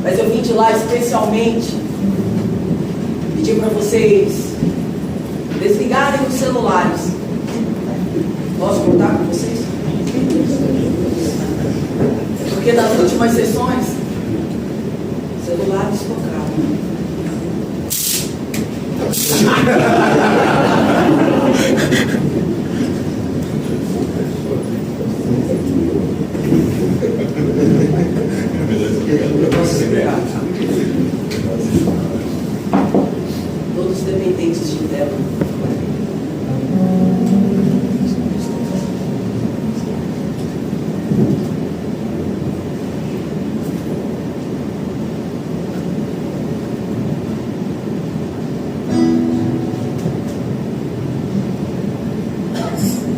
Mas eu vim de lá especialmente pedir para vocês desligarem os celulares. Posso contar com vocês? Porque nas últimas sessões, celulares tocaram. Eu posso explicar. Todos dependentes de tela.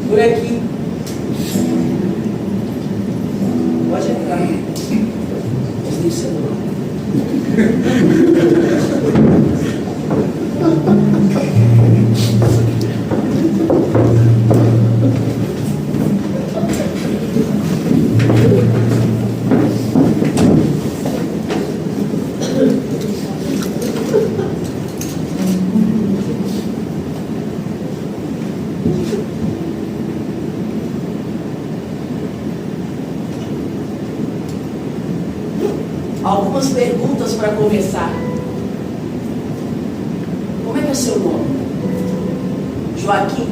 Por aqui. Pode entrar. Desliga o celular. Algumas perguntas para começar. Como é que é o seu nome? Joaquim.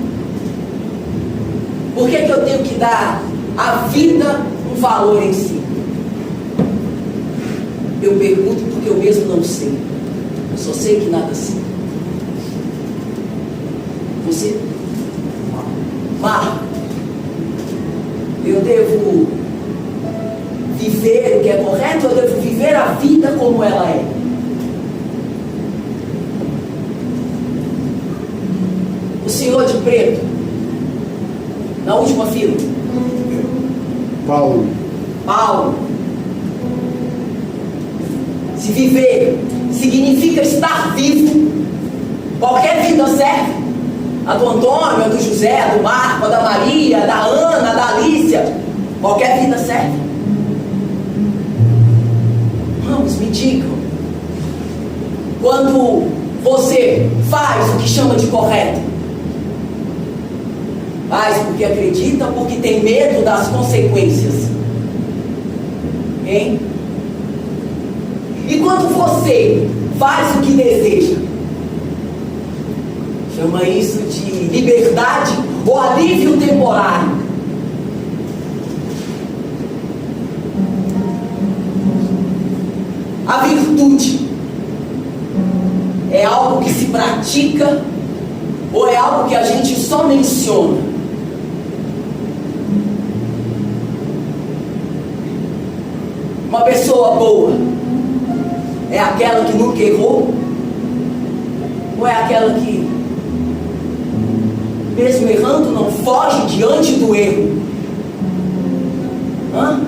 Por que eu tenho que dar à vida um valor em si? Eu pergunto porque eu mesmo não sei. Eu só sei que nada sei. Você? Marco. Eu devo viver o que é correto, ou eu devo viver a vida como ela é? O senhor de preto, na última fila. Paulo. Se viver significa estar vivo, qualquer vida serve. A do Antônio, a do José, a do Marco, a da Maria, a da Ana, a da Alícia, qualquer vida serve. Vamos, me digam. Quando você faz o que chama de correto, faz porque acredita, porque tem medo das consequências. Hein? E quando você faz o que deseja, chama isso de liberdade ou alívio temporário. A virtude é algo que se pratica ou é algo que a gente só menciona? Uma pessoa boa é aquela que nunca errou? Ou é aquela que, mesmo errando, não foge diante do erro? Hã?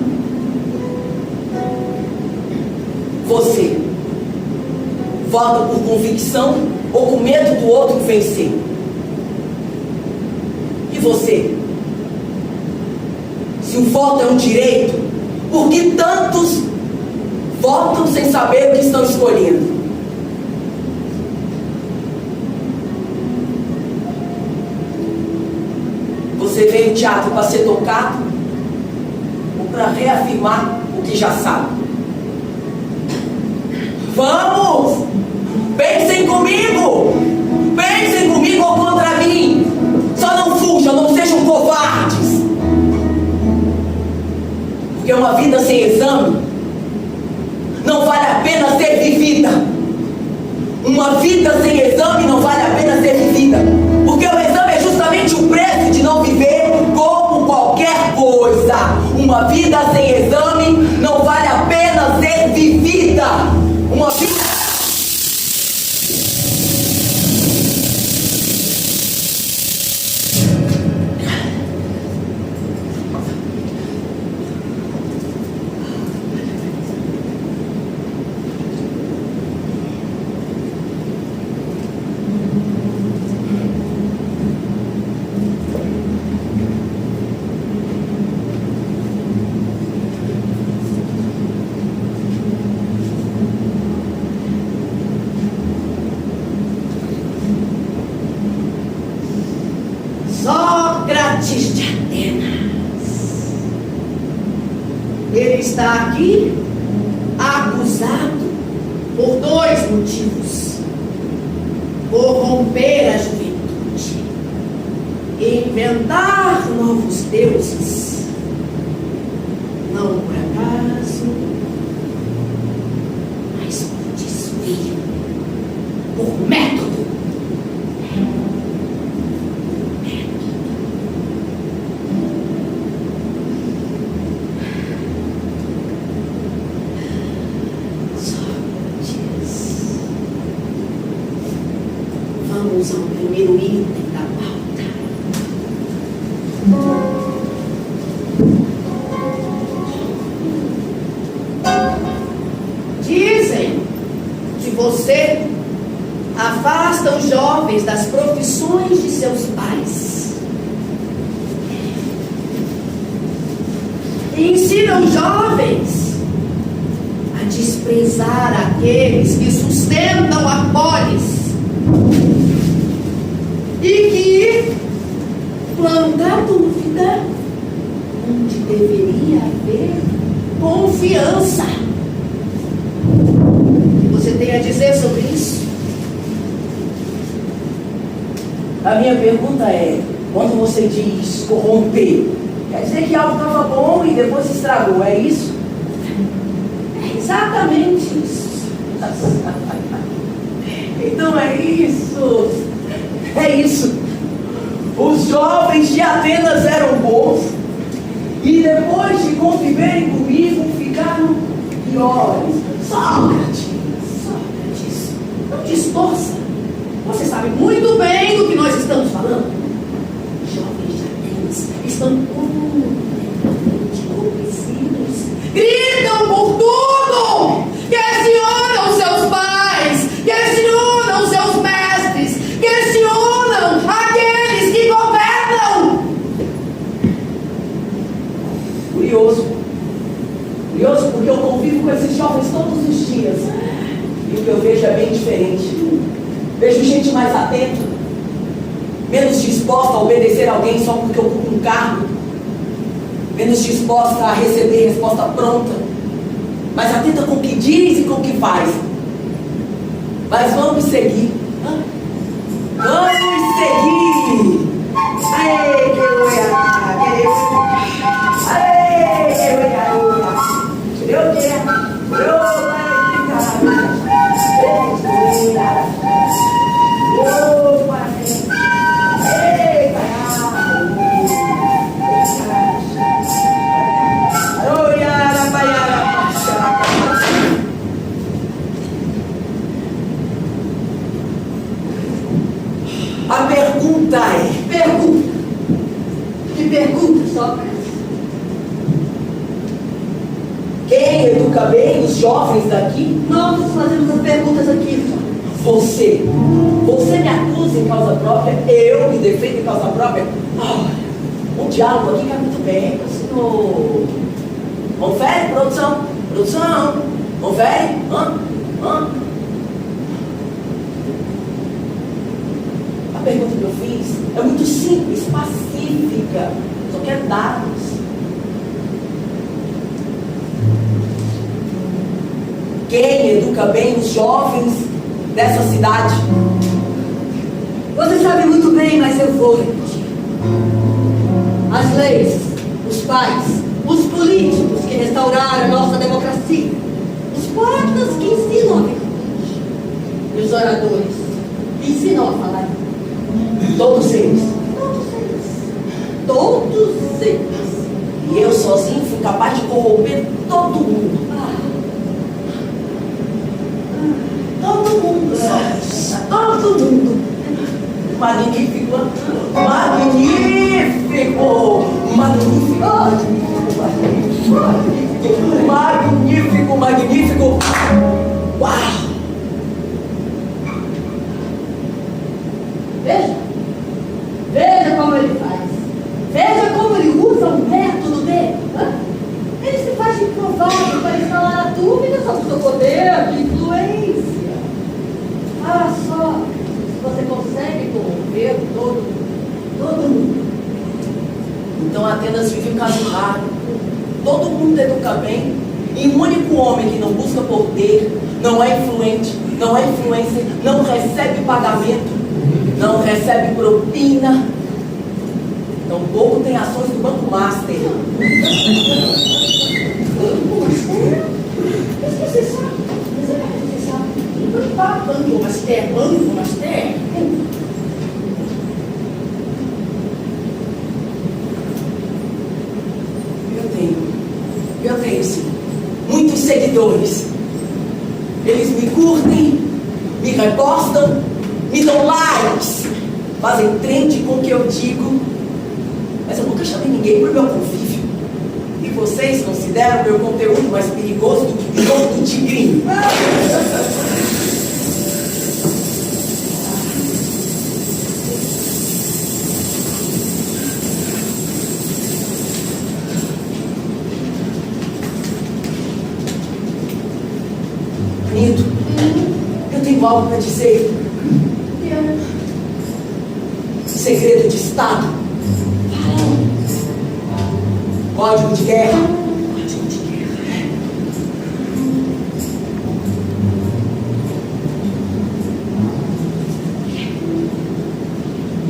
Você vota por convicção ou com medo do outro vencer? E você? Se o voto é um direito, por que tantos votam sem saber o que estão escolhendo? Você veio ao teatro para ser tocado ou para reafirmar o que já sabe? Vamos! Pensem comigo! Pensem comigo ou contra mim! Só não fujam, não sejam covardes! Porque uma vida sem exame não vale a pena ser vivida. Uma vida sem exame não vale a pena ser vivida. Porque o exame é justamente o preço de não viver como qualquer coisa. Uma vida sem exame não vale a pena ser vivida. Uma vida... está aqui acusado por 2 motivos: corromper a juventude e inventar novos deuses. Não por acaso, mas por desvio, por método. Vamos ao primeiro item da pauta. Dizem que você afasta os jovens das profissões de seus pais e ensina os jovens a desprezar aqueles que sustentam a polis, e que plantar dúvida onde deveria haver confiança. Você tem a dizer sobre isso? A minha pergunta é, quando você diz corromper, quer dizer que algo estava bom e depois se estragou, é isso? É exatamente isso. Então é isso. É isso. Os jovens de Atenas eram bons e depois de conviverem comigo ficaram piores. Sócrates, não distorça. Você sabe muito bem do que nós estamos falando. Os jovens de Atenas estão completamente enlouquecidos. Gritam por tudo! Questionam seus pais! Questionam seus mestres! Questionam aqueles que governam! Curioso porque eu convivo com esses jovens todos os dias e o que eu vejo é bem diferente. Vejo gente mais atenta, menos disposta a obedecer alguém só porque ocupa um cargo, menos disposta a receber resposta pronta, mais atenta com o que diz e com o que faz. Mas vamos seguir. Vamos seguir. Aê, que a pergunta é... Que pergunta, Sócrates? Quem educa bem os jovens daqui? Nós fazemos as perguntas aqui, Sócrates. Você me acusa em causa própria, eu me defendo em causa própria. O diálogo aqui cai muito bem, senhor. Confere, produção? Confere? A pergunta que eu fiz é muito simples, pacífica. Só quero dados. Quem educa bem os jovens dessa cidade? Você sabe muito bem, mas eu vou repetir. As leis, os pais, os políticos que restauraram a nossa democracia, os poetas que ensinam a verdade, e os oradores que ensinam a falar. Todos eles. Todos eles. E eu sozinho fui capaz de corromper todo mundo. Todo mundo. Magnífico. Uau! Veja como ele faz. Veja como ele usa o método dele. Ele se faz de improvável para instalar a dúvida sobre o seu poder de influência. Ah, só você consegue corromper todo mundo. Então Atenas vive um caso raro. Todo mundo educa bem E um único homem que não busca poder, não é influente, não é influencer, não recebe pagamento, não recebe propina, tampouco tem ações do Banco Master. Banco Master? Mas você sabe, você sabe. Banco Master. Eu tenho sim, muitos seguidores. Eles me curtem, me repostam, me dão likes, fazem trend com o que eu digo, mas eu nunca chamei ninguém para o meu convívio. E vocês consideram meu conteúdo mais perigoso do que o do tigrinho? Eu tenho algo para dizer. Segredo de Estado. Código de guerra.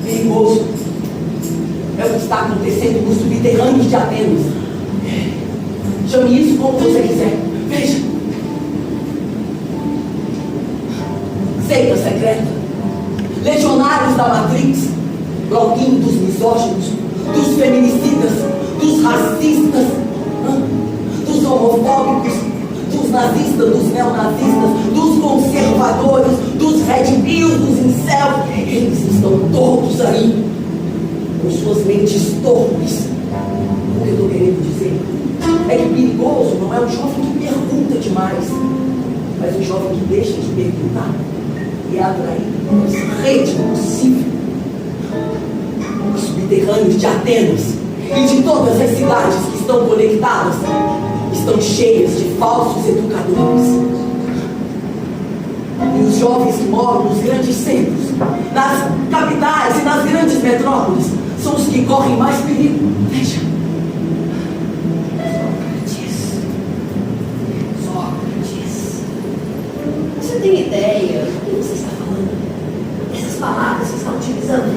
Perigoso. É o que está acontecendo nos subterrâneos de Atenas. Chame isso como você quiser. Veja. Seita secreta, legionários da Matrix, bloquinho dos misóginos, dos feminicidas, dos racistas, dos homofóbicos, dos nazistas, dos neonazistas, dos conservadores, dos red pills, dos incel. Eles estão todos aí, com suas mentes torpes. O que eu estou querendo dizer é que perigoso não é o jovem que pergunta demais, mas o jovem que deixa de perguntar e é atraído por uma rede possível. Os subterrâneos de Atenas e de todas as cidades que estão conectadas estão cheias de falsos educadores. E os jovens que moram nos grandes centros, nas capitais e nas grandes metrópoles, são os que correm mais perigo. Veja. Sócrates. Você tem ideia do que você está falando? Essas palavras que você está utilizando?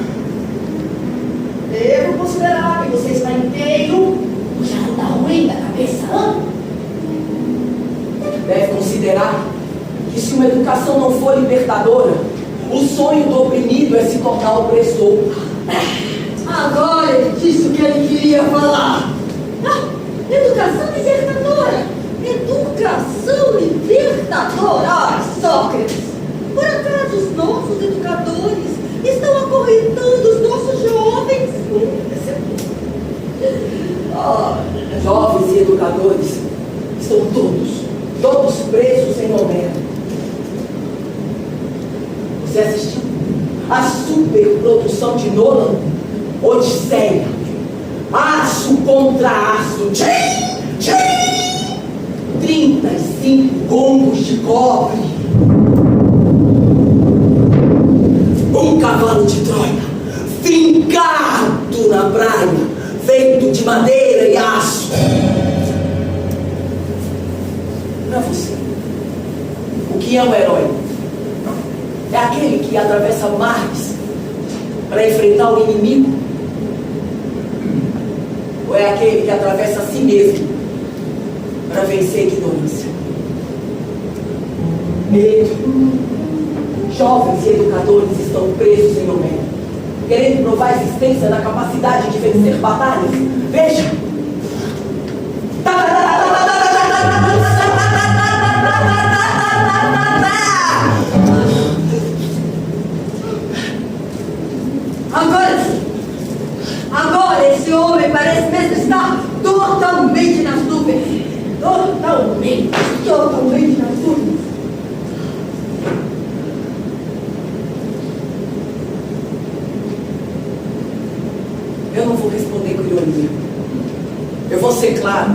Devo considerar que você está inteiro ou já não está ruim da cabeça? Deve considerar que se uma educação não for libertadora, o sonho do oprimido é se tornar opressor. Agora ele disse o que ele queria falar. Educação libertadora. Educação libertadora. Sócrates, por acaso os nossos educadores estão acorrentando os nossos jovens? Jovens e educadores estão todos presos em Homero. Você assistiu a superprodução de Nolan? Odisseia, aço contra aço, 35 gongos de cobre, um cavalo de Troia fincado na praia, feito de madeira e aço. Não é você. O que é um herói? É aquele que atravessa mares para enfrentar o inimigo? Ou é aquele que atravessa a si mesmo para vencer a ignorância? Medo. Jovens e educadores estão presos em Homero, querendo provar a existência da capacidade de vencer batalhas. Veja. Agora esse homem parece mesmo estar totalmente nas nuvens. Totalmente nas nuvens. Eu não vou responder com ironia. Eu vou ser claro.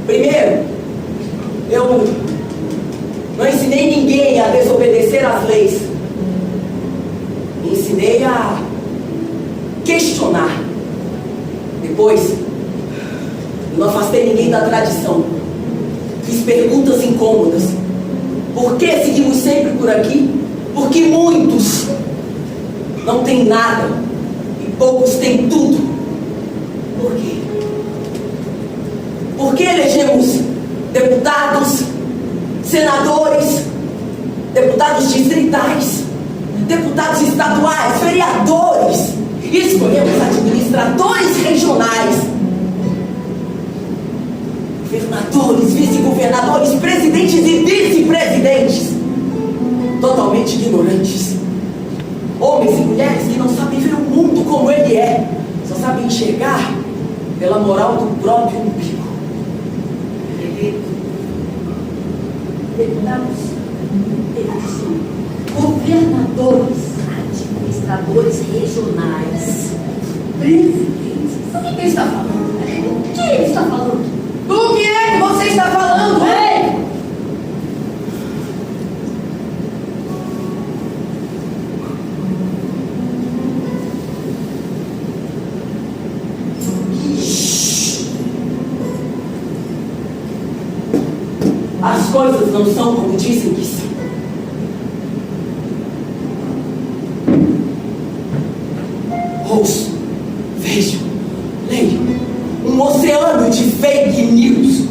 Primeiro, eu não ensinei ninguém a desobedecer às leis. Ensinei a questionar. Depois, eu não afastei ninguém da tradição. Fiz perguntas incômodas. Por que seguimos sempre por aqui? Porque muitos não têm nada e poucos têm tudo. Por quê? Por que elegemos deputados, senadores, deputados distritais, deputados estaduais, vereadores, e escolhemos administradores regionais, governadores, vice-governadores, presidentes e vice-presidentes, totalmente ignorantes, homens e mulheres que não sabem ver o mundo como ele é, só sabem enxergar pela moral do próprio umbigo. Deputados, governadores, administradores regionais, presidentes. O que ele está falando? O que ele está falando? Do que é que você está falando? Ei! As coisas não são como dizem que são. Ouço, vejo, leio um oceano de fake news.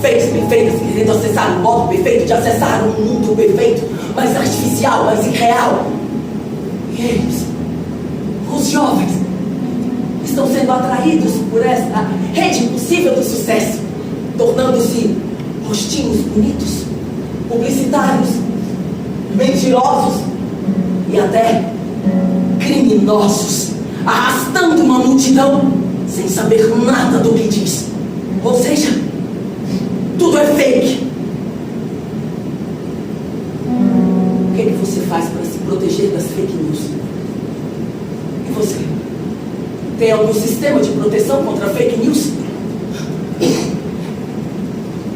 Fakes perfeitas querendo acessar o modo perfeito de acessar um mundo perfeito, mas artificial, mas irreal. E eles, os jovens, estão sendo atraídos por esta rede impossível do sucesso, tornando-se rostinhos bonitos, publicitários, mentirosos e até criminosos, arrastando uma multidão sem saber nada do que diz. Ou seja, tudo é fake. O que é que você faz para se proteger das fake news? E você? Tem algum sistema de proteção contra fake news?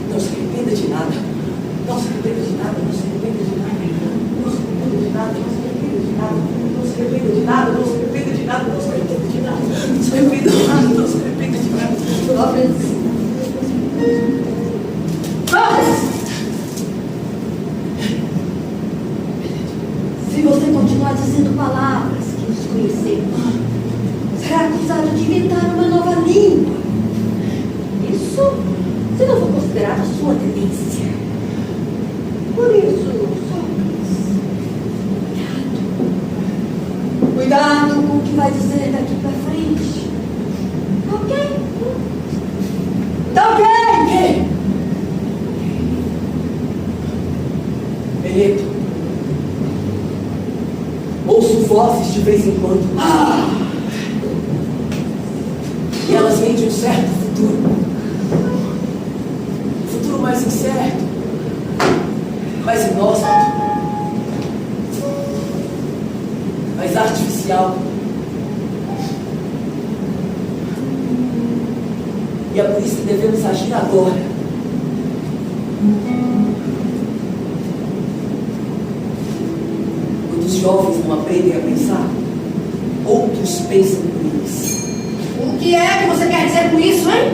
Não se arrependa de nada. Não se arrependa de nada. Não se arrependa de nada. Não se arrependa de nada. Não se arrependa de nada. Não se arrependa de nada. Não se arrependa de nada. Não se arrependa de nada. Não se arrependa de nada. Não se arrependa de nada. Se você continuar dizendo palavras que desconhecemos, será acusado de inventar uma nova língua. Isso, se não for considerado a sua tendência. Por isso, Sócrates, cuidado com o que vai dizer daqui para frente. Ok? Tá ok? Beleto, ouço vozes de vez em quando. E elas vêm de um certo futuro. Futuro mais incerto, mais inóspito, mais artificial. E é por isso que devemos agir agora. Quando os jovens não aprendem a pensar, outros pensam por eles. O que é que você quer dizer com isso, hein?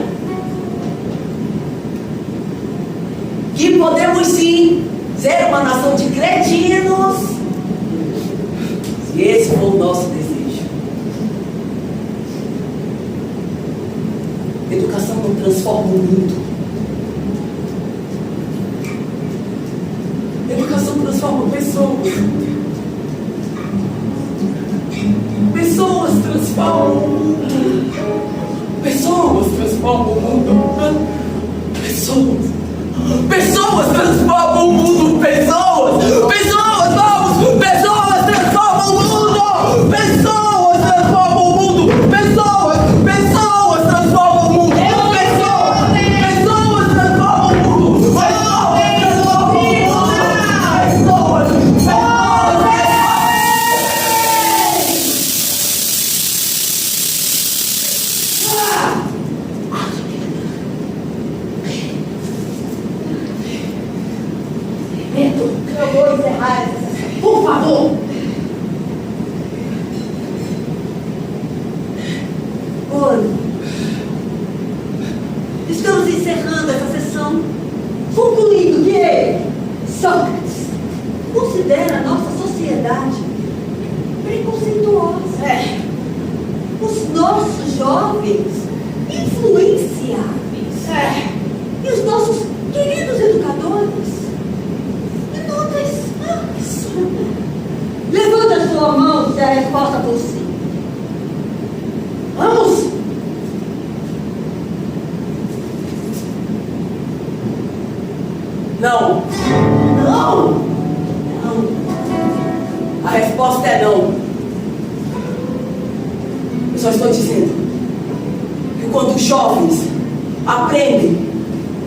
Que podemos sim ser uma nação de cretinos, se esse for o nosso desejo. Educação não transforma o mundo. Educação transforma pessoas. Pessoas transformam o mundo. Pessoas transformam o mundo. Pessoas. Pessoas transformam o mundo. Pessoas. Pessoas, vamos. Pessoas transformam o mundo. Pessoas transformam o mundo. Pessoas. Pessoas transformam o mundo. Pessoas. Pessoas transformam o mundo. Pessoas transformam o mundo. Eu vou encerrar essa sessão. Por favor. Oi. Estamos encerrando essa sessão Sócrates considera a nossa sociedade preconceituosa. Os nossos jovens influenciáveis. E os nossos queridos educadores inúteis. Levanta sua mão se a resposta for sim. Vamos! Não! Não! Não! A resposta é não. Eu só estou dizendo que quando os jovens aprendem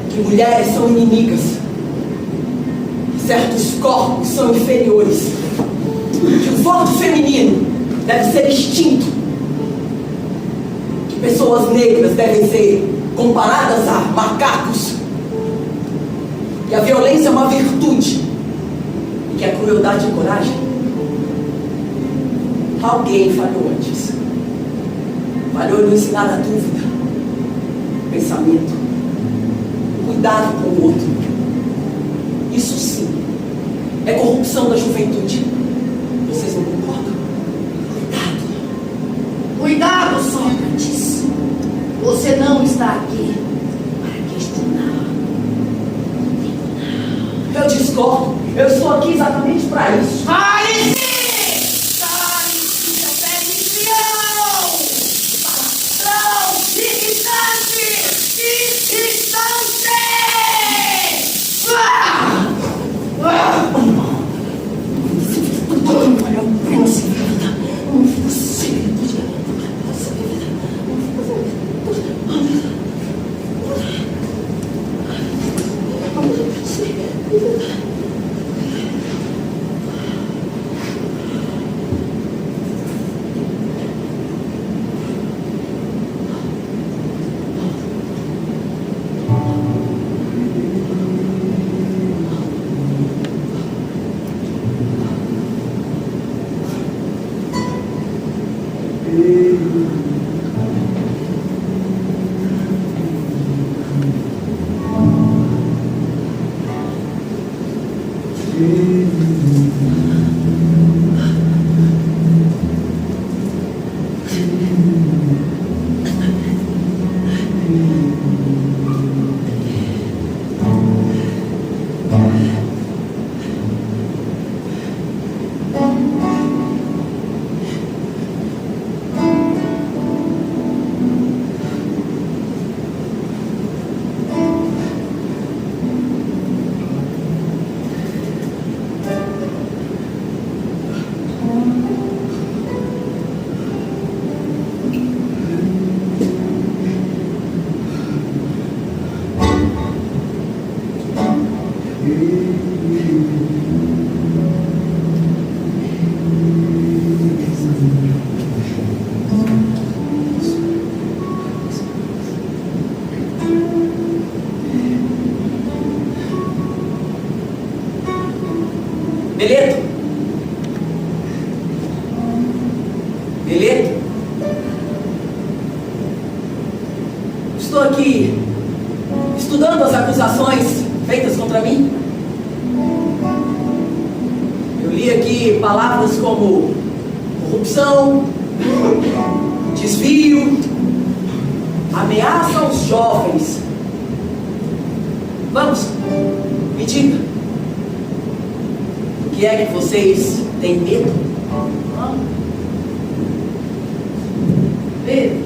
que mulheres são inimigas, que certos corpos são inferiores, que o voto feminino deve ser extinto, que pessoas negras devem ser comparadas a macacos, que a violência é uma virtude e que a crueldade é coragem, alguém falhou antes. Falhou em ensinar a dúvida, o pensamento, o cuidado com o outro. Isso sim é corrupção da juventude. Vocês não concordam? Cuidado, Sócrates. Você não está aqui para questionar. Eu discordo. Eu estou aqui exatamente para isso. Cale-se! Cale-se, seu pé de palavrão! Distante! Distante! Beleto? Beleto? Estou aqui estudando as acusações feitas contra mim. Eu li aqui palavras como corrupção, desvio, ameaça aos jovens. Vamos, me diga. O que é que vocês têm medo? Medo?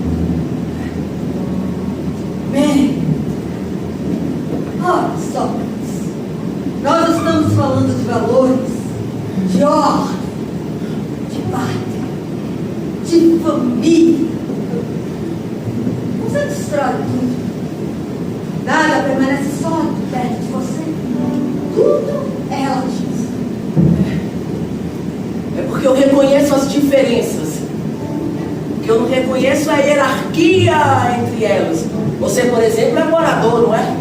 Ora, Sócrates, nós estamos falando de valores, de ordem, de pátria, de família. Você destrói tudo. Nada permanece sólido perto de você. Tudo é relativo. É porque eu reconheço as diferenças. O que eu não reconheço é a hierarquia entre elas. Você, por exemplo, é morador, não é?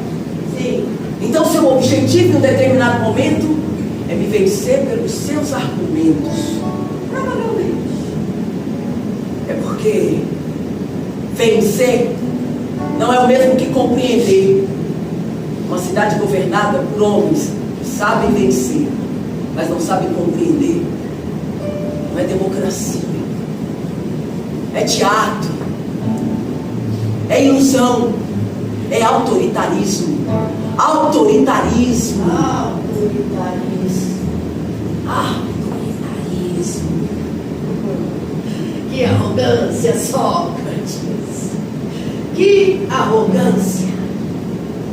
Sim. Então, seu objetivo em um determinado momento é me vencer pelos seus argumentos. Provavelmente. É porque vencer não é o mesmo que compreender. Uma cidade governada por homens sabem vencer, mas não sabem compreender. Não é democracia, é teatro, é ilusão, é autoritarismo. Autoritarismo. Que arrogância, Sócrates! Que arrogância!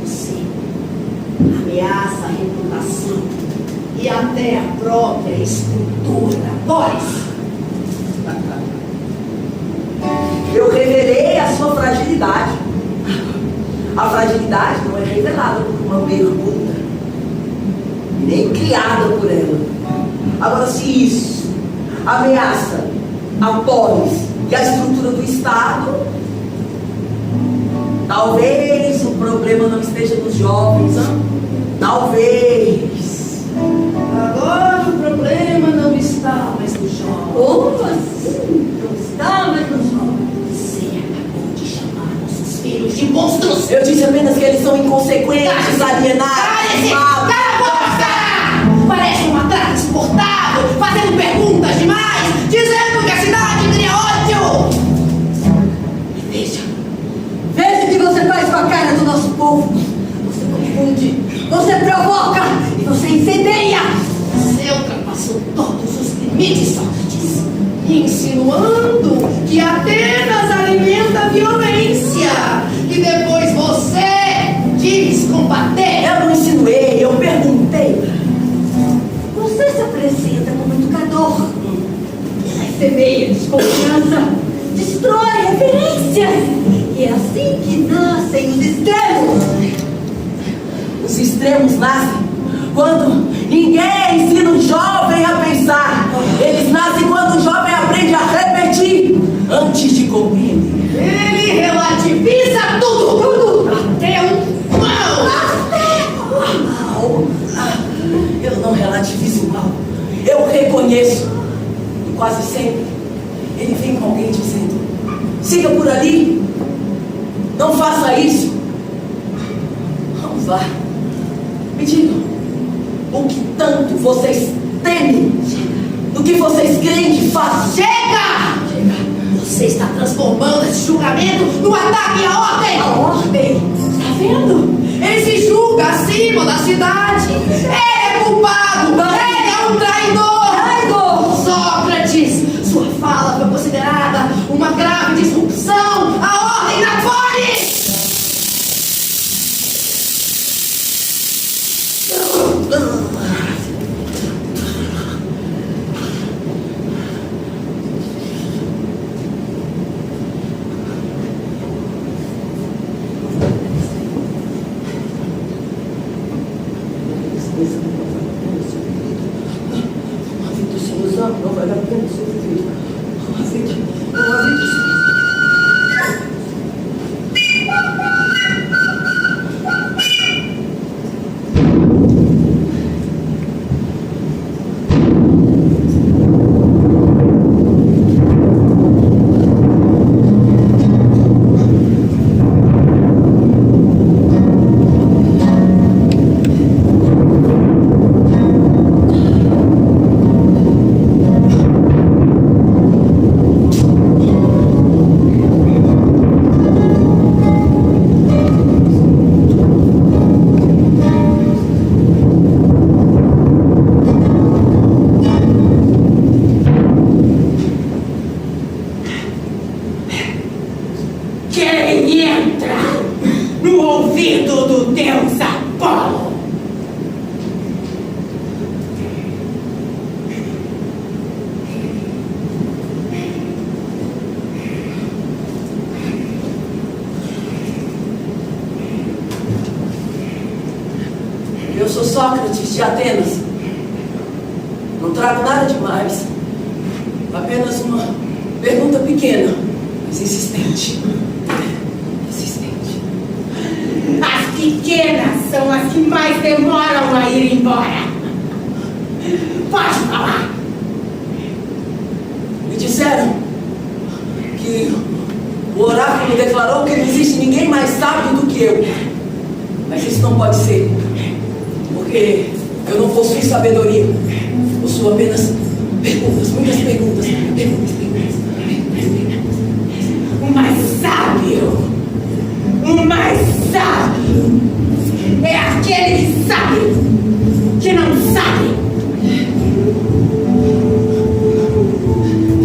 Você ameaça a reputação e até a própria estrutura. Boris! Eu revelei a sua fragilidade. A fragilidade não é revelada por uma pergunta, nem criada por ela. Agora, se isso ameaça a polis e a estrutura do Estado, talvez o problema não esteja nos jovens, hein? Talvez. Agora o problema não está mais no jovem. Como assim? Não está mais no jovem. Você acabou de chamar nossos filhos de monstros. Eu disse apenas que eles são inconsequentes, alienados, Cale-se! maus. Cala a boca! Parece um matraca exportado, fazendo perguntas demais, dizendo que a cidade cria ódio. E veja, Veja o que você faz com a cara do nosso povo. Você confunde, você provoca e você incendeia. você ultrapassou todos os limites, Sócrates, insinuando que Atenas alimenta a violência e depois você diz combater. Eu não insinuei, eu perguntei. Você se apresenta como educador. Mas semeia desconfiança, destrói referências. E é assim que nascem os extremos. Os extremos nascem quando ninguém ensina o jovem a pensar. Eles nascem quando o jovem aprende a repetir antes de compreender. Ele relativiza tudo, até o mal. Eu não relativizo o mal. Eu reconheço. E quase sempre ele vem com alguém dizendo: siga por ali. Não faça isso. Vamos lá. Me digam, o que tanto vocês temem do que vocês creem de fato? Chega! Você está transformando esse julgamento num ataque à ordem. A ordem. Está vendo? Ele se julga acima da cidade. Ele é culpado. Ele é um traidor. Sócrates, sua fala foi considerada uma grave disrupção à ordem da polis. Não vale a pena sofrer. Uma vida sofrer. Eu sou Sócrates de Atenas. Não trago nada demais. Apenas uma pergunta pequena, mas insistente. Insistente. As pequenas são as que mais demoram a ir embora. Pode falar. Me disseram que o oráculo declarou que não existe ninguém mais sábio do que eu. Mas isso não pode ser. Porque eu Eu não possuo sabedoria. Possuo apenas perguntas, muitas perguntas. O mais sábio é aquele que sabe que não sabe.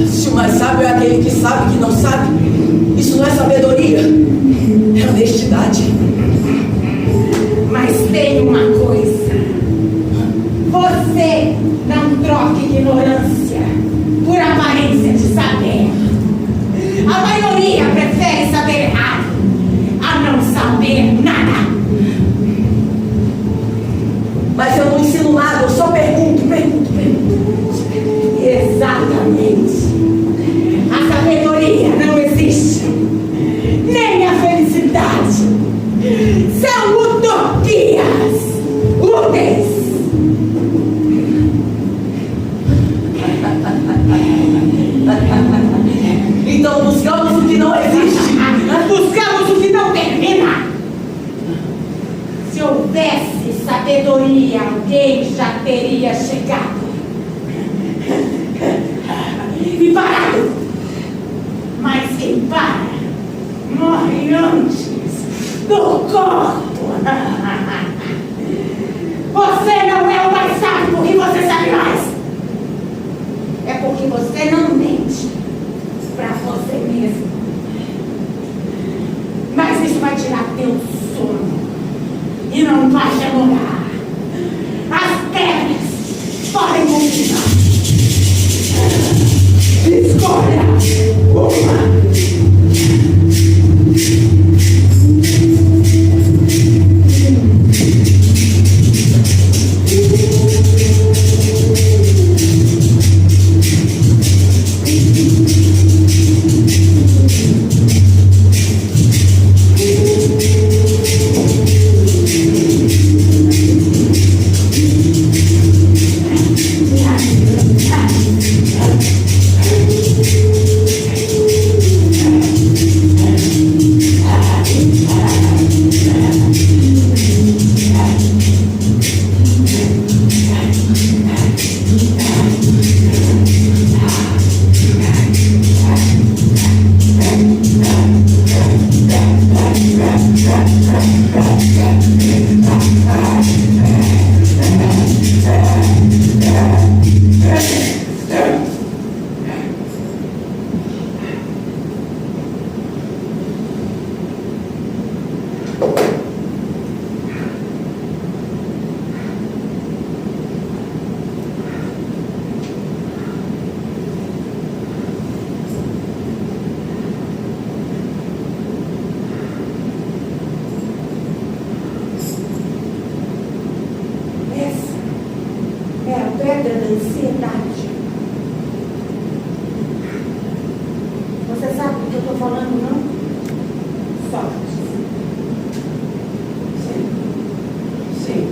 Se o mais sábio é aquele que sabe que não sabe, isso não é sabedoria, é honestidade. Mas tem uma coisa: você não troca ignorância por aparência de saber. A maioria prefere saber errado a não saber nada. Mas eu não ensino nada, eu só pergunto. Exatamente. A sabedoria não existe, nem a felicidade. São utopias úteis. Então buscamos o que não existe. Buscamos o que não termina. Se houvesse sabedoria, alguém já teria chegado e parado. Mas quem para morre antes do corpo. Você não é o mais sábio porque você sabe mais. É porque você não mente para você mesmo. Mas isso vai tirar teu sono e não vai demorar. As pedras podem continuar. Escolha uma. Pedra da ansiedade. Você sabe do que eu estou falando, não? Sócrates. Sim.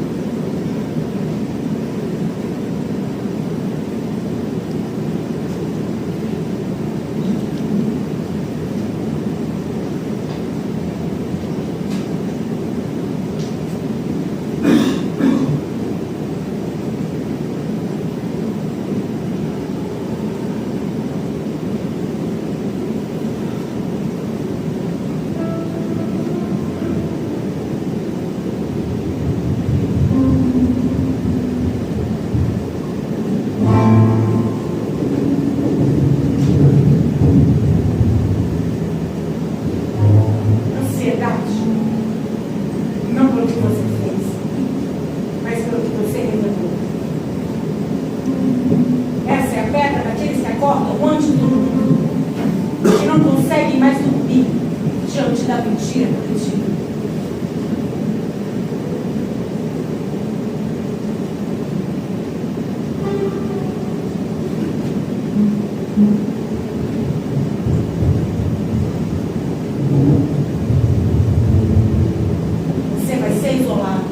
Você vai ser isolado.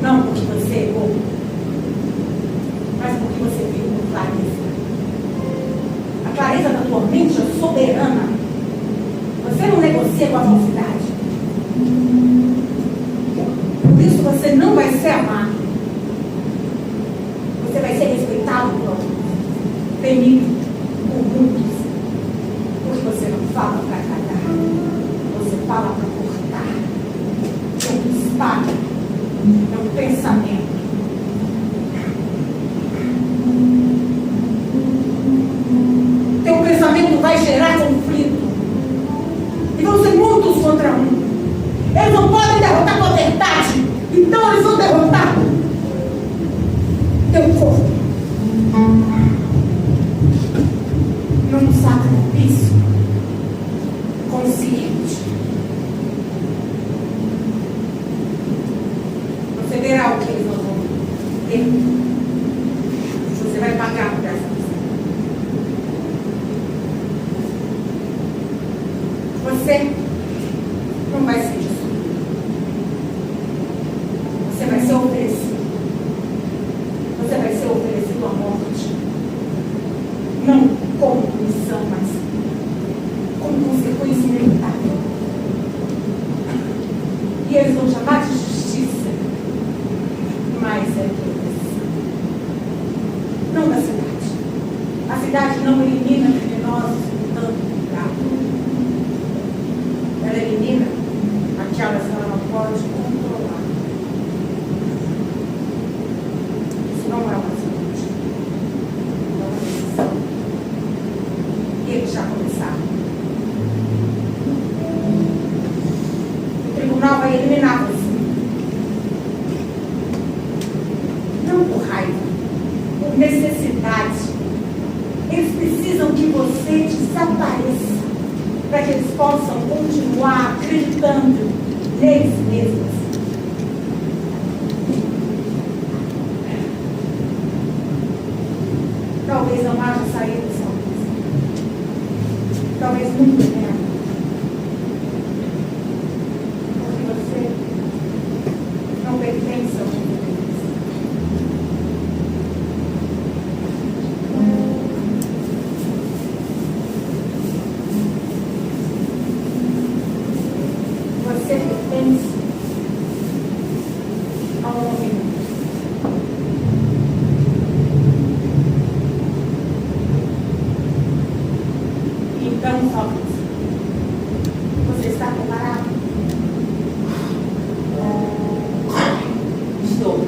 Não porque você errou, mas porque você viu com clareza. A clareza da tua mente é soberana. Você não negocia com a falsidade. Por isso você não vai ser amado. Você vai ser respeitado por alguns, temido por muitos. Porque você não fala para cagar, você fala para cortar. É uma espada, é um pensamento. Teu pensamento vai gerar conflito. E vão ser muitos contra um. Eles não podem derrotar tua verdade. Então eles vão derrotar teu corpo. Num sacrifício consciente. Você verá o que eles não vão ter. Você vai pagar por essa missão. Você não vai ser destruído. Você vai ser oferecido. Você vai ser oferecido à morte. Não como punição, mas como consequência inevitável. E eles vão chamar de justiça. Mas é proteção. Não da cidade. A cidade não elimina criminosos com tanto cuidado. Ela elimina aquelas que ela não pode controlar. Isso não é uma saúde. É uma decisão. E eles já começaram. O tribunal vai eliminar você. Não por raiva, por necessidade. Eles precisam que você desapareça para que eles possam continuar acreditando neles mesmos. Talvez não haja saída dessa coisa. Talvez nunca tenha. Porque você não pertence ao mundo deles. Você pertence ao movimento. Então, Saulo, você está preparado? Estou.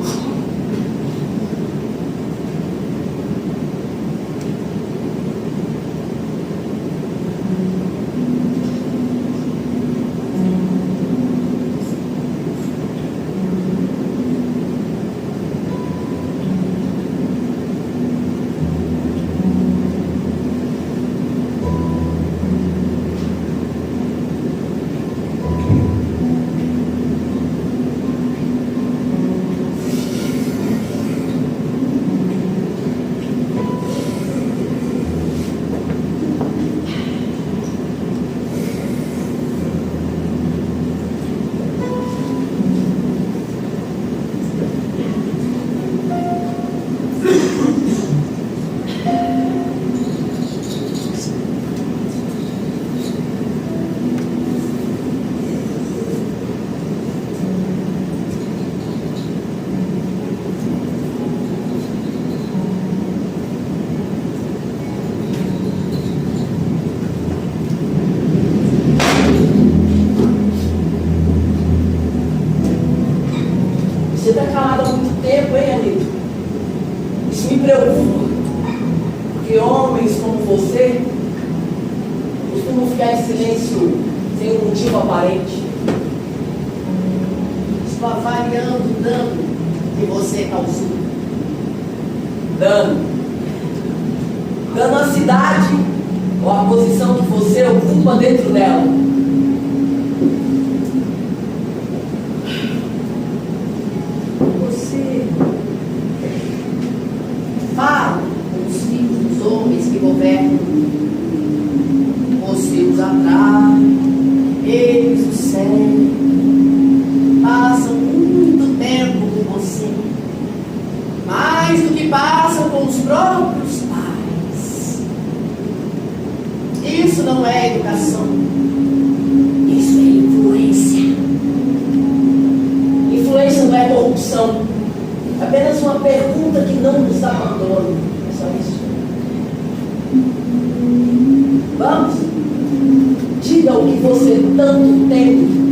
Você está calado há muito tempo, hein, Anito? Isso me preocupa. Porque homens como você costumam ficar em silêncio sem um motivo aparente. Estou avaliando o dano que você causou. Dano. Dano à cidade ou à posição que você ocupa dentro dela. Você fala com os filhos dos homens que governam. Você os atrai, eles os seguem, passam muito tempo com você, mais do que passam com os próprios pais. Isso não é educação, isso é influência. Influência solução. Apenas uma pergunta que não nos abandona. É só isso. Vamos. Diga o que você tanto teme.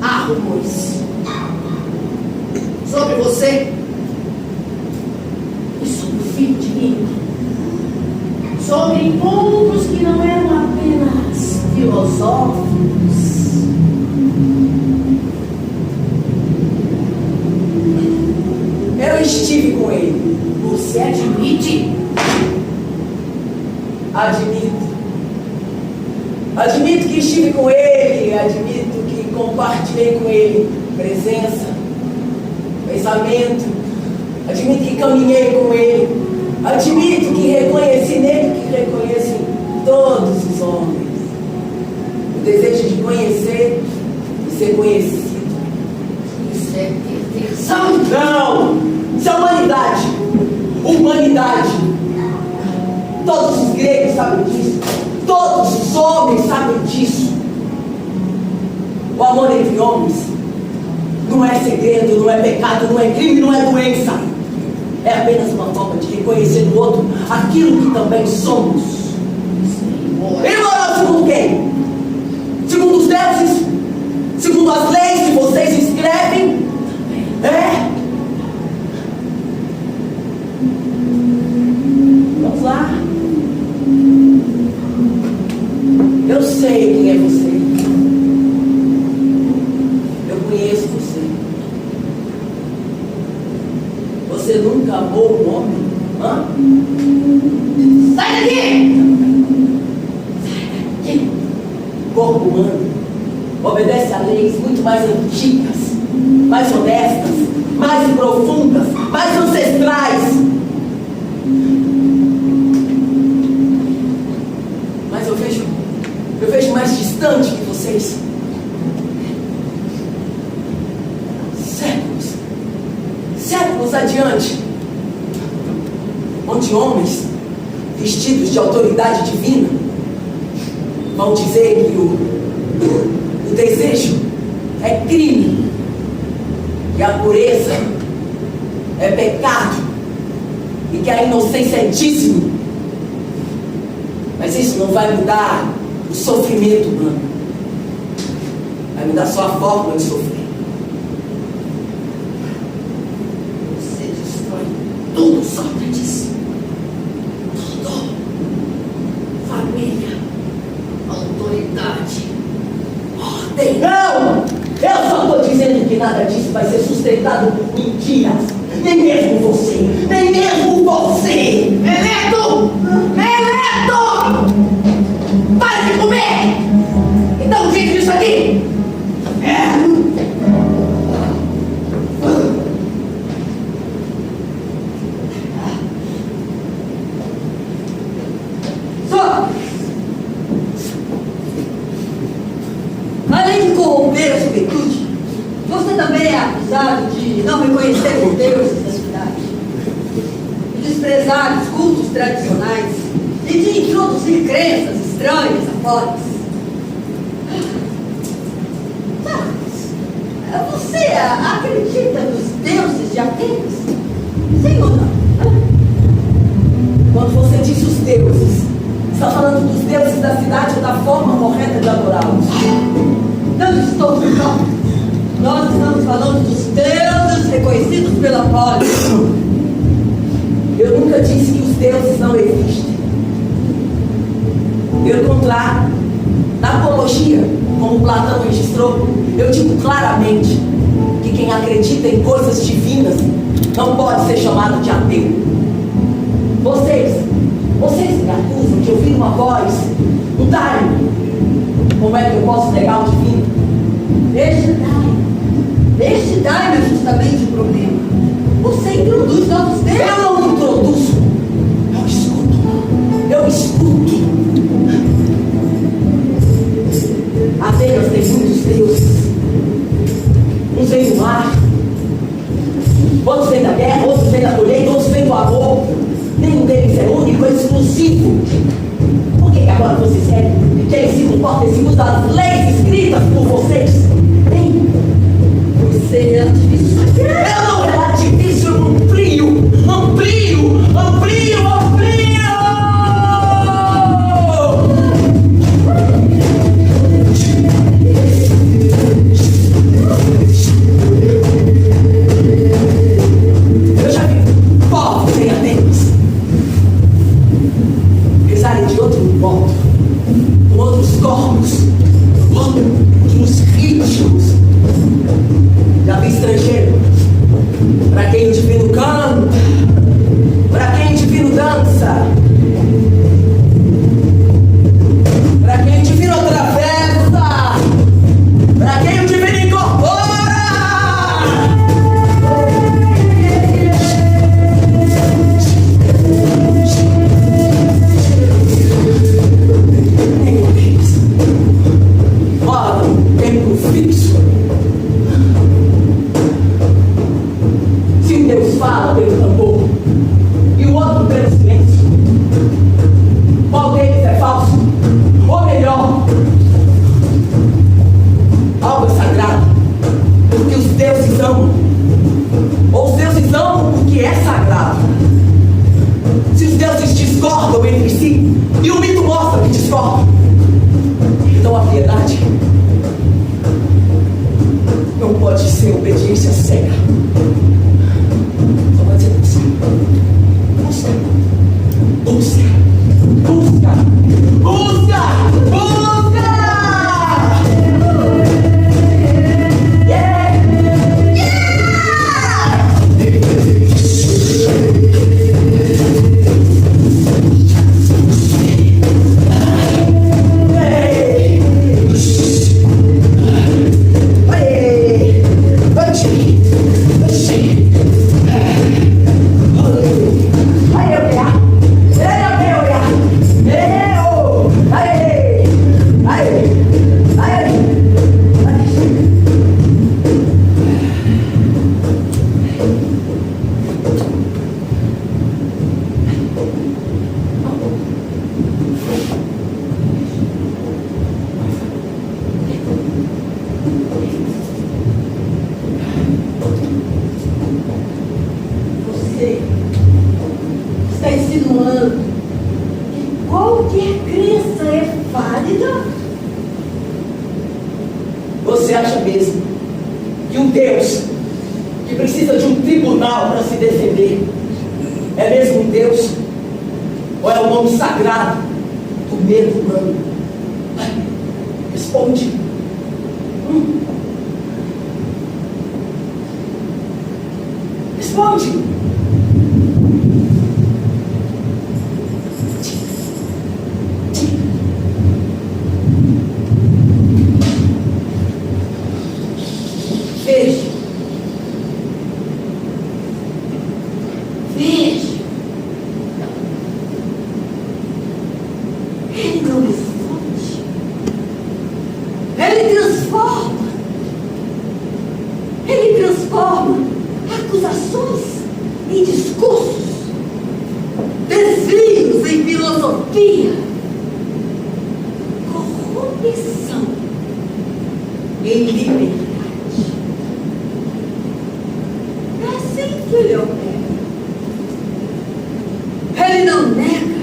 Há rumores sobre você e sobre o filho de mim, sobre encontros que não eram apenas filosóficos. Eu estive com ele. Você admite? Admito. Admito que estive com ele. Admito que compartilhei com ele presença, pensamento. Admito que caminhei com ele. Admito que reconheci nele, que reconheço em todos os homens. O desejo de conhecer e ser conhecido. Isso é perversão. Não! Isso é humanidade. Humanidade. Todos os gregos sabem disso. Todos os homens sabem disso. O amor entre homens não é segredo, não é pecado, não é crime, não é doença. É apenas uma forma de reconhecer no outro aquilo que também somos. E moral segundo quem? Segundo os deuses? Segundo as leis que vocês escrevem? É? Vamos lá. Eu sei quem é você. Eu conheço você. Você nunca amou um homem? Hã? Sai daqui! Sai daqui. O corpo humano obedece a leis muito mais antigas, mais honestas, mais profundas, mais ancestrais. Mas eu vejo mais distante que vocês. Séculos adiante, onde homens vestidos de autoridade divina vão dizer que o desejo é crime e a pureza é pecado e que a inocência é dízimo. Mas isso não vai mudar o sofrimento humano, vai mudar só a forma de sofrer. Você destrói tudo, Sócrates. Tudo. Família, autoridade, ordem. Não! Eu só estou dizendo que nada disso vai ser sustentado por mentiras. Nem mesmo você! Nem mesmo você! Meleto! Meleto! Para de comer! E dá um jeito nisso aqui! Além de corromper a juventude, você também é acusado de não reconhecer os deuses da cidade, de desprezar os cultos tradicionais e de introduzir crenças estranhas a fora. Você acredita nos deuses de Atenas? Sim ou não? Quando você diz os deuses, está falando dos deuses da cidade ou da forma correta de adorá-los? Não estou falando. Nós estamos falando dos deuses reconhecidos pela polis. Eu nunca disse que os deuses não existem. Pelo contrário, na apologia, como Platão registrou, eu digo claramente que quem acredita em coisas divinas não pode ser chamado de ateu. Vocês me acusam de ouvir uma voz no time. Como é que eu posso negar o divino? Este time é justamente o problema. Você introduz novos deuses. Eu não introduzo. Eu escuto. Atenas tem muitos deuses. Uns vêm do mar, outros vêm da guerra, outros vêm da colheita, outros vêm do amor. Nenhum deles é único, é exclusivo. Por que agora vocês querem que eles se comportem segundo as leis escritas por vocês? Hein? ser obediência cega. Só pode ser busca. Busca. Busca. Busca. Busca. Yeah. Você está insinuando que qualquer crença é válida? Você acha mesmo que um Deus que precisa de um tribunal para se defender é mesmo um Deus? Ou é o nome sagrado do medo humano? Responde. Responde. Veja. Veja. Ele não responde. Ele transforma. Ele transforma acusações em discursos, desvios em filosofia, corrupção em liberdade. É assim que ele opera. Ele não nega,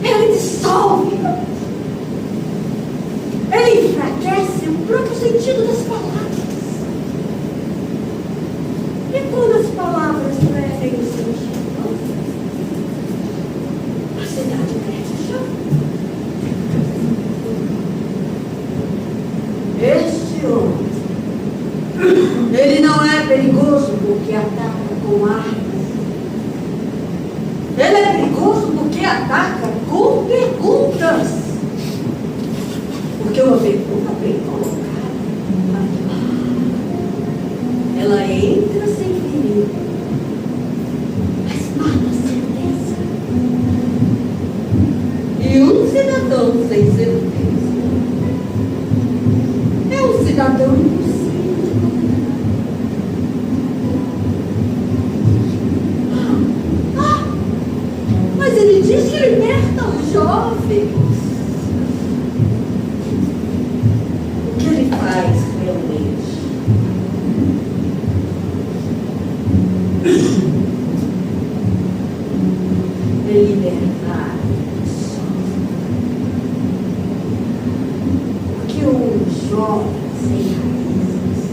ele dissolve, ele enfraquece o próprio sentido das palavras. E quando as palavras perdem o sentido, a cidade perde o chão. Este homem, ele não é perigoso porque ataca com armas. Ele é perigoso porque ataca com perguntas. Porque uma pergunta bem colocada, ela entra sem ferir, mas mata certeza. E um cidadão sem certeza é um cidadão impossível de condenar. Mas ele diz que liberta os jovens. O que ele faz realmente? É libertar os jovens. Porque um jovem sem raízes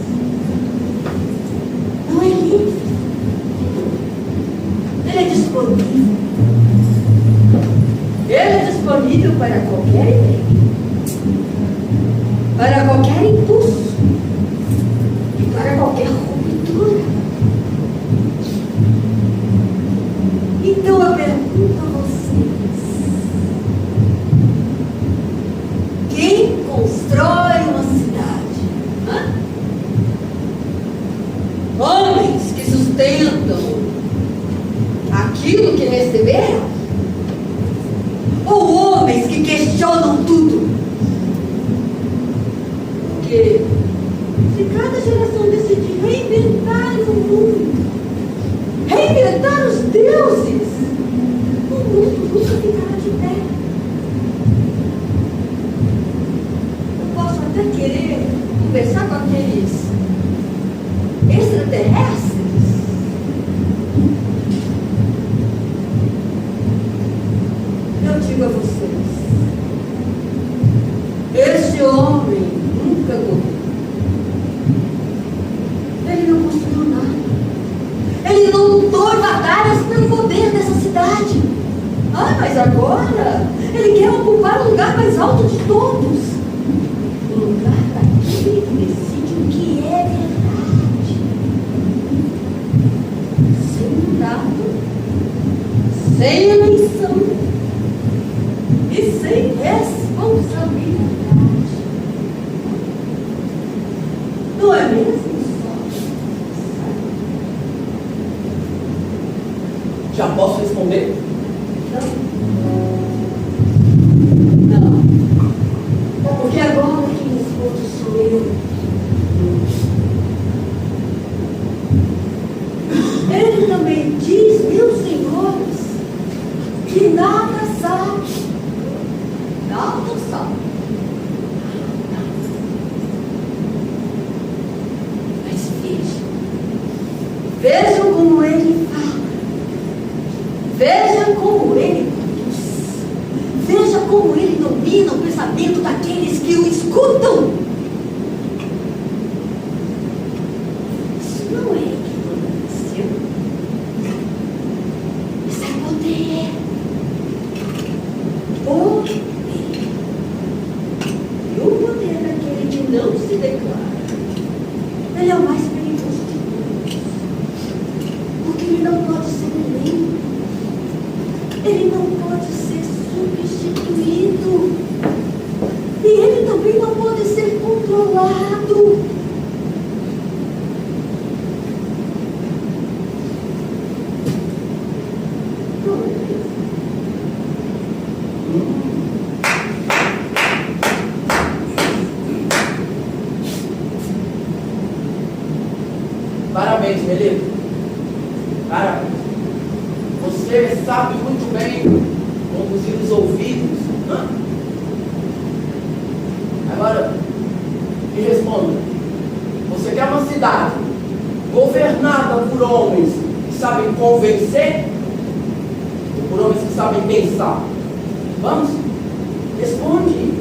não é livre. Ele é disponível. Ele é disponível para qualquer ideia, para qualquer impulso e para qualquer ruptura. Então eu pergunto a vocês: quem constrói uma cidade? Homens que sustentam aquilo que receberam? Ou homens que questionam tudo? Porque se cada geração decidir reinventar o mundo, reinventar os deuses, o mundo nunca ficará de pé. Eu posso até querer conversar com aqueles extraterrestres. Eu digo a vocês, este homem nunca morreu. pelo poder dessa cidade. Ah, mas agora ele quer ocupar o lugar mais alto de todos. O lugar daquele que decide o que é verdade. Sem mandato, sem eleição e sem responsabilidade. Não é mesmo? Já posso responder? Não. Porque agora quem responde sou eu. Ele também diz, meus senhores, que nada sabe. Nada sabe. Mas vejam como ele fala. Veja como ele conduz. Veja como ele domina o pensamento daqueles que o escutam. Isso não é ignorância. Isso é poder. Poder. E o poder daquele que não se declara, ele é o mais perigoso de todos. Porque ele não pode ser eleito. Ele não pode ser substituído. E ele também não pode ser controlado. Não é mesmo? Parabéns, Meleco. Parabéns. Você sabe muito bem conduzir os ouvidos. Hã? Agora, me responda. Você quer uma cidade governada por homens que sabem convencer ou por homens que sabem pensar? Vamos? Responde.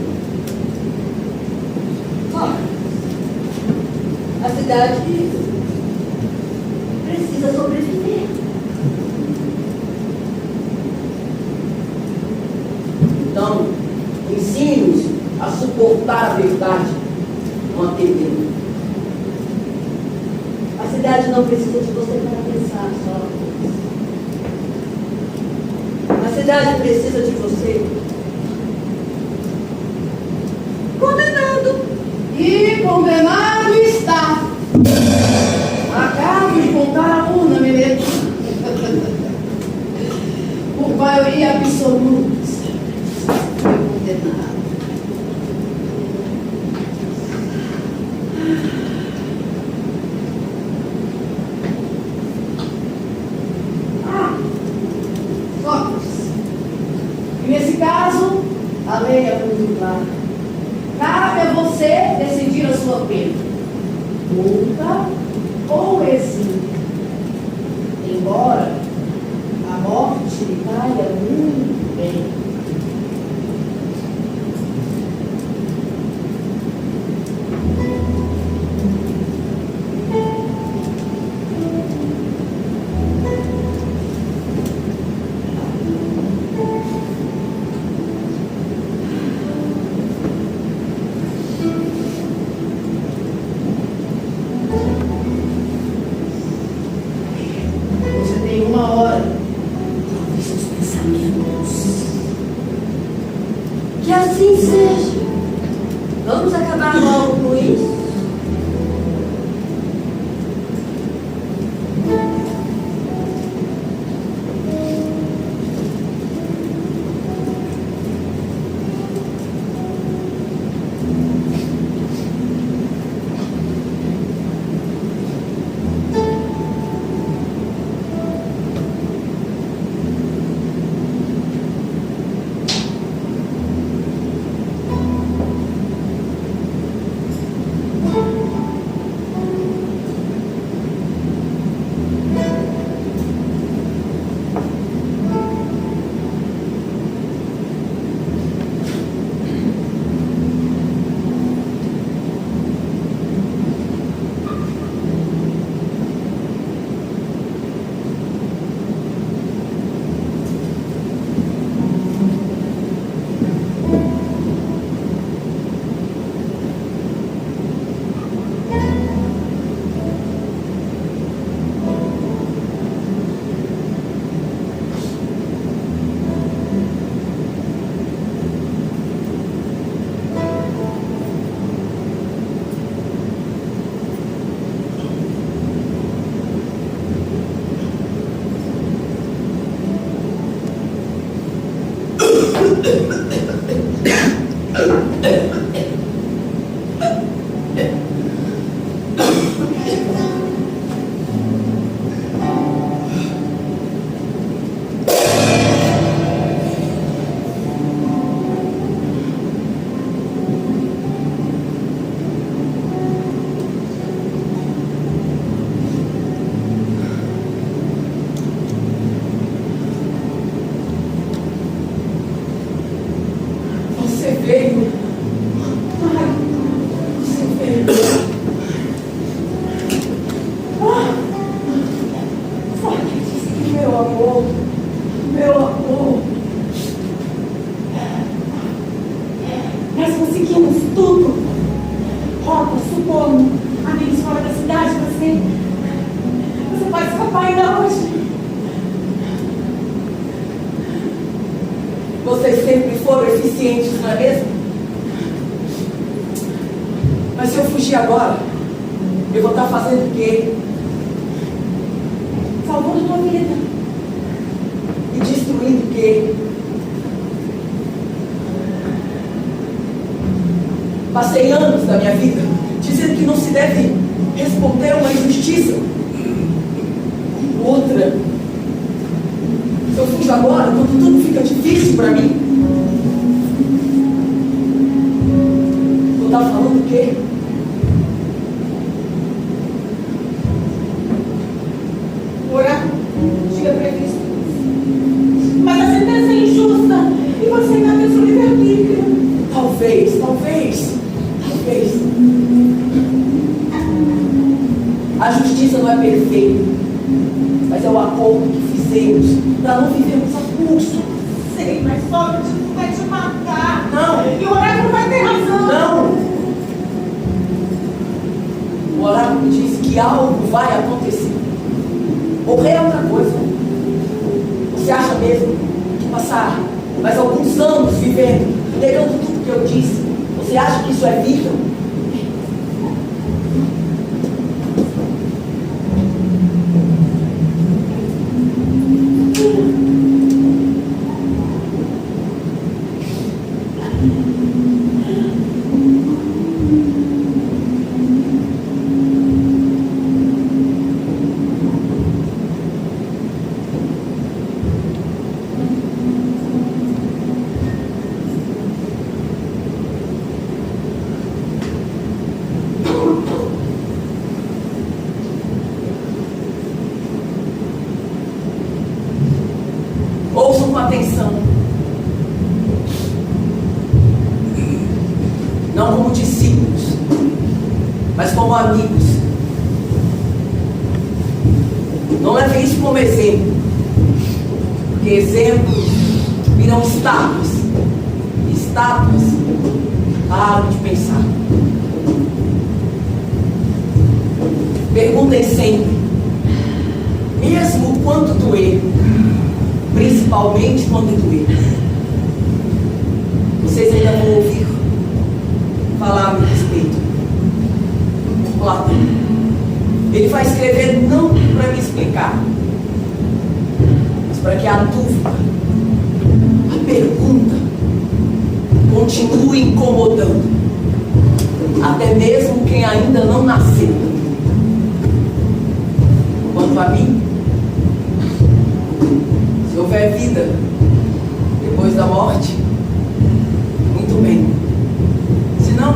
A cidade precisa sobreviver. Então, ensine-nos a suportar a verdade, não a temer. A cidade não precisa de você para pensar só. A cidade precisa de você condenado. E condenado está. Acabo de contar a urna, Meleco. Por maioria absoluta. Foi condenado. Sócrates. E nesse caso, a lei é muito clara. Cabe a você decidir a sua pena. Multa ou exílio. Embora a morte lhe caia muito bem. Você tem 1 hora. Talvez seus pensamentos Você veio. Meu amor. Nós conseguimos tudo. Rota, supondo, amigos fora da cidade, você pode escapar ainda hoje. Vocês sempre foram eficientes, não é mesmo? Mas se eu fugir agora, eu vou estar fazendo o quê? Salvando tua vida. E destruindo o quê? Passei anos da minha vida dizendo que não se deve responder a uma injustiça. Outra. Se eu fujo agora, quando tudo fica difícil para mim, vou estar falando o quê? Orar, tinha previsto. Mas a sentença é injusta e você ainda tem seu livre-arbítrio. Talvez. A justiça não é perfeita, mas é o acordo que fizemos para não vivermos a pulso. Sei, mas Sócrates não vai te matar. Não. E o oráculo vai ter razão. Não! O oráculo diz que algo vai acontecer. Morrer é outra coisa. Você acha mesmo que passar mais alguns anos vivendo, negando tudo que eu disse, você acha que isso é vida? Ouçam com atenção. Não como discípulos, mas como amigos. Não levem isso como exemplo, porque exemplos viram estátuas. E estátuas param de pensar. Perguntem sempre, mesmo quando doer, principalmente quando doer, vocês ainda vão ouvir falar a meu respeito. Platão, ele vai escrever não para me explicar, mas para que a dúvida, a pergunta continue incomodando até mesmo quem ainda não nasceu. Quanto a mim, se houver vida depois da morte, muito bem. Se não,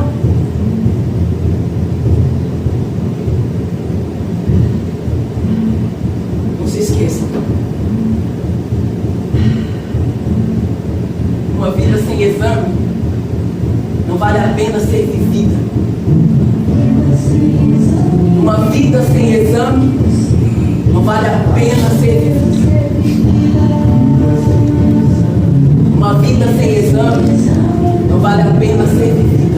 não se esqueçam. Uma vida sem exame não vale a pena ser vivida. Uma vida sem exame não vale a pena ser vivida. Uma vida sem exame não vale a pena ser vivida.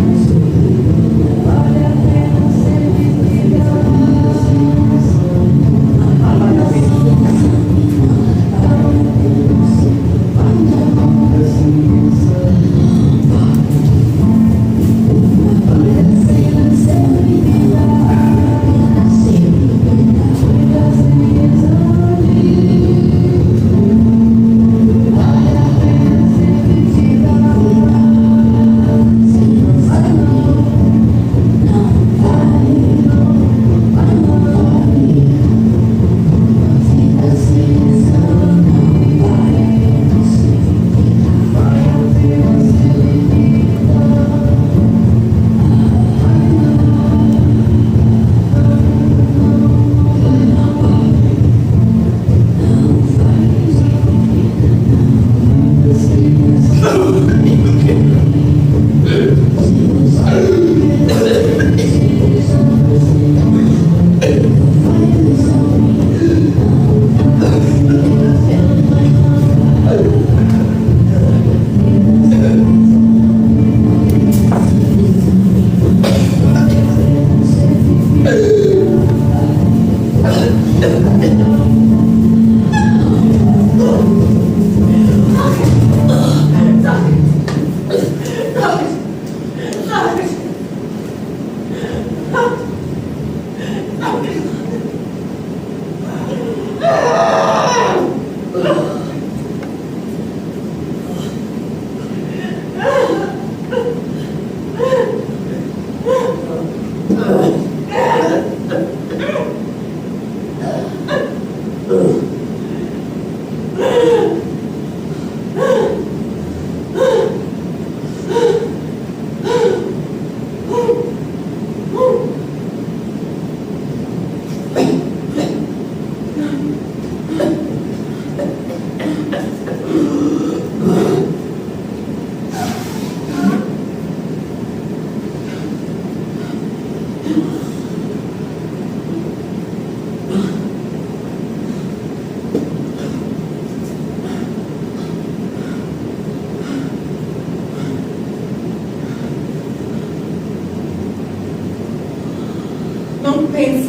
Não pense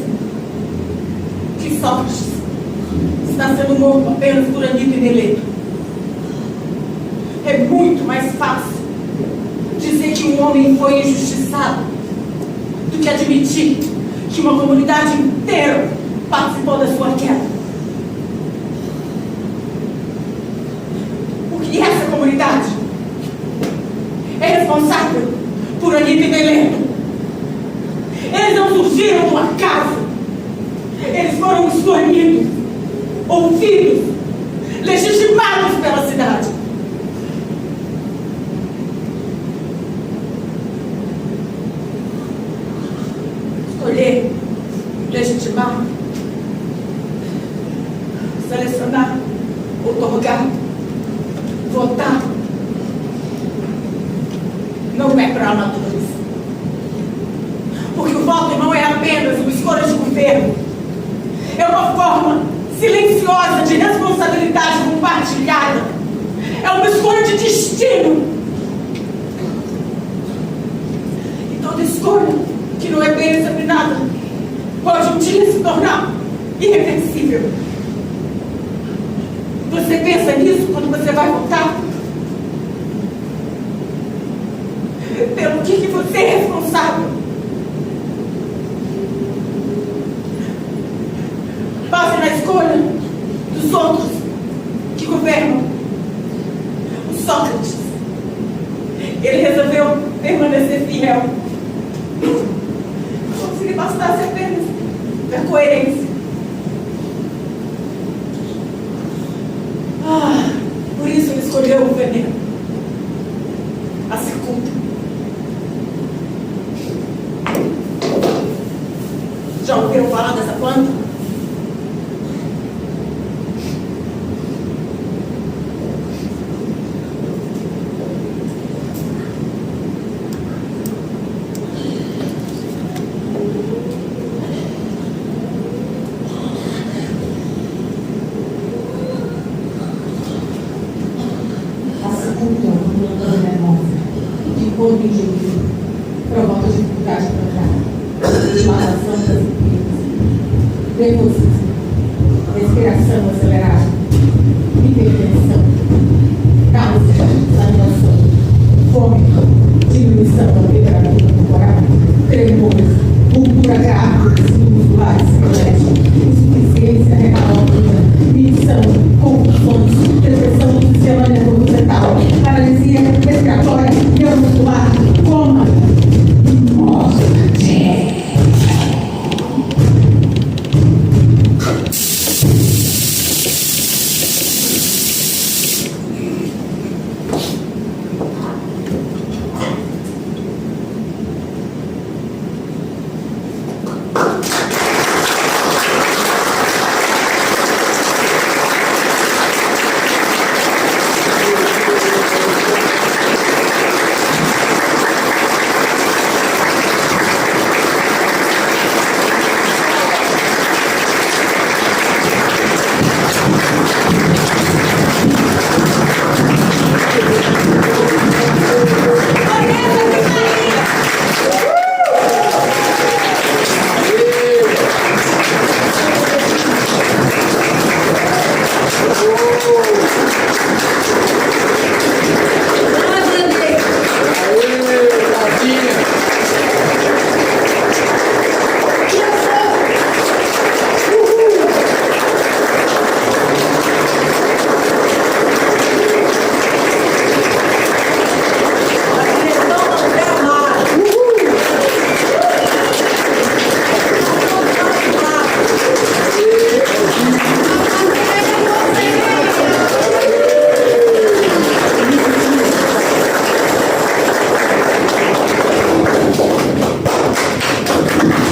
que Sócrates está sendo morto apenas por Anitta e Meleto. É muito mais fácil dizer que um homem foi injustiçado do que admitir que uma comunidade inteira participou da sua queda. Porque essa comunidade é responsável por Anitta e Meleto. Eles não surgiram do acaso. Eles foram escolhidos, ouvidos, legitimados pela cidade. Escolher, legitimar, selecionar, otorgar, votar, não é para a natureza. Porque o voto não é apenas uma escolha de governo. É uma forma silenciosa de responsabilidade compartilhada. É uma escolha de destino. E toda escolha que não é bem examinada pode um dia se tornar irreversível. Você pensa nisso quando você vai votar? Pelo que você é responsável? Base na escolha dos outros que governam. O Sócrates, ele resolveu permanecer fiel, como se lhe bastasse apenas a coerência. Por isso ele escolheu o veneno, a cicuta. Já ouviram falar dessa planta? Todo indivíduo provoca dificuldade para dilatação das vidas, nervosismo, respiração acelerada, hipertensão, causa de desanimação, fome, diminuição da vida.